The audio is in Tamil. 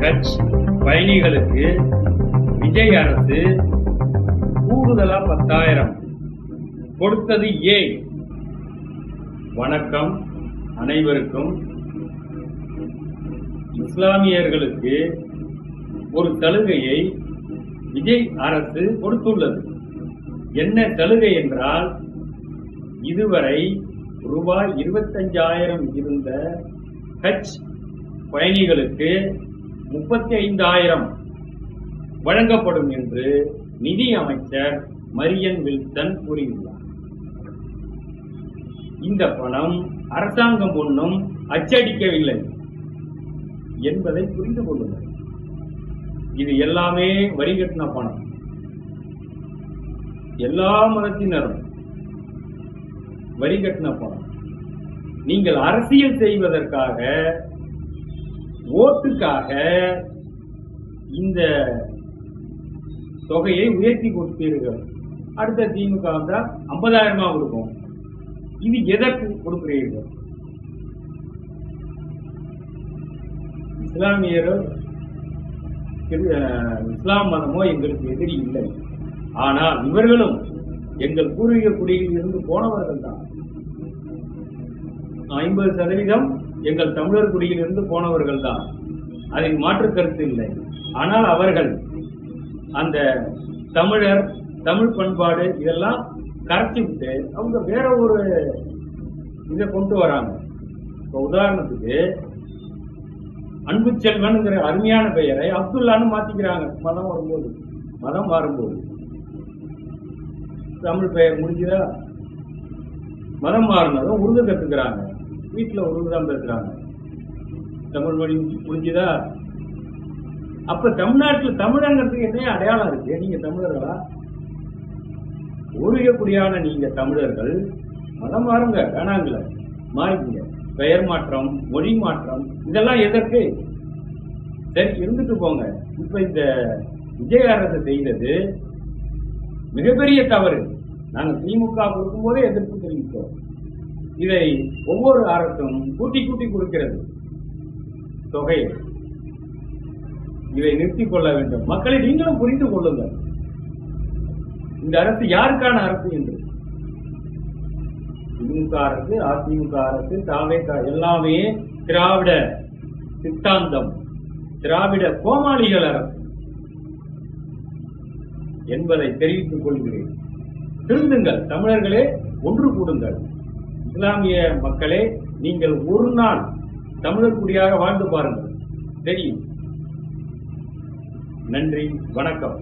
கட்ச் பயணிகளுக்கு விஜய் அரசு கூடுதலா 10,000 கொடுத்தது ஏன்? வணக்கம் அனைவருக்கும். இஸ்லாமியர்களுக்கு ஒரு சலுகையை விஜய் அரசு கொடுத்துள்ளது. என்ன சலுகை என்றால், இதுவரை ரூபாய் 25,000 இருந்த கட்ச் பயணிகளுக்கு 35,000 வழங்கப்படும் என்று நிதி அமைச்சர் மரியன் வில்சன் கூறியுள்ளார். இந்த பணம் அரசாங்கம் ஒன்றும் அச்சடிக்கவில்லை என்பதை புரிந்து கொள்ளுங்கள். இது எல்லாமே வரி கட்டின பணம். எல்லா மதத்தினரும் வரி கட்டின பணம். நீங்கள் அரசியல் செய்வதற்காக, ஓட்டுக்காக இந்த தொகையை உயர்த்தி கொடுத்தீர்கள். அடுத்த திமுக வந்தா 50,000 கொடுக்கும். இது எதற்கு கொடுக்கிறீர்கள்? இஸ்லாமியர்கள், இஸ்லாம் மதமோ எங்களுக்கு எதிரி இல்லை. ஆனால் இவர்களும் எங்கள் பூர்வீக குடியில் இருந்து போனவர்கள் தான். 50% எங்கள் தமிழர் குடியில் இருந்து போனவர்கள் தான். அதில் மாற்று கருத்து இல்லை. ஆனால் அவர்கள் அந்த தமிழர், தமிழ் பண்பாடு இதெல்லாம் கரைச்சி விட்டு அவங்க வேற ஒரு இதை கொண்டு வராங்க. இப்போ உதாரணத்துக்கு அன்பு செல்வன்ங்கிற அருமையான பெயரை அப்துல்லான்னு மாத்திக்கிறாங்க. மதம் மாறும்போது தமிழ் பெயர் முடிஞ்சுதா? மதம் மாறினதும் உருது கத்துக்கிறாங்க. வீட்டுல உருது தான் பேசுறாங்க. தமிழ் மொழி முடிஞ்சுதா? அப்ப தமிழ்நாட்டில் தமிழங்கிறதுக்கு என்ன அடையாளம் இருக்கு? நீங்க தமிழர்களா? ஊழியக்கூடியான நீங்க தமிழர்கள் மதம் மாறுங்க, வேணாங்கள மாறிங்க. பெயர் மாற்றம், மொழி மாற்றம் இதெல்லாம் எதற்கு? சரி, இருந்துட்டு போங்க. இப்ப இந்த விஜய் அரசு செய்தது மிகப்பெரிய தவறு. நாங்க திமுக கொடுக்கும் போதே எதிர்ப்பு தெரிவித்தோம். இதை ஒவ்வொரு அரசும் கூட்டி கூட்டி கொடுக்கிறது தொகையை. இதை நிறுத்திக் கொள்ள வேண்டும். மக்களை நீங்களும் புரிந்து கொள்ளுங்கள். இந்த அரசு யாருக்கான அரசு என்று. திமுக அரசு, அதிமுக அரசு, தாவேகா எல்லாமே திராவிட சித்தாந்தம், திராவிட கோமாளிகள் அரசு என்பதை தெரிவித்துக் கொள்கிறேன். திருந்துங்கள் தமிழர்களே, ஒன்று கூடுங்கள். இஸ்லாமிய மக்களே, நீங்கள் ஒரு நாள் தமிழர் குடியாக வாழ்ந்து பாருங்கள், தெரியும். நன்றி, வணக்கம்.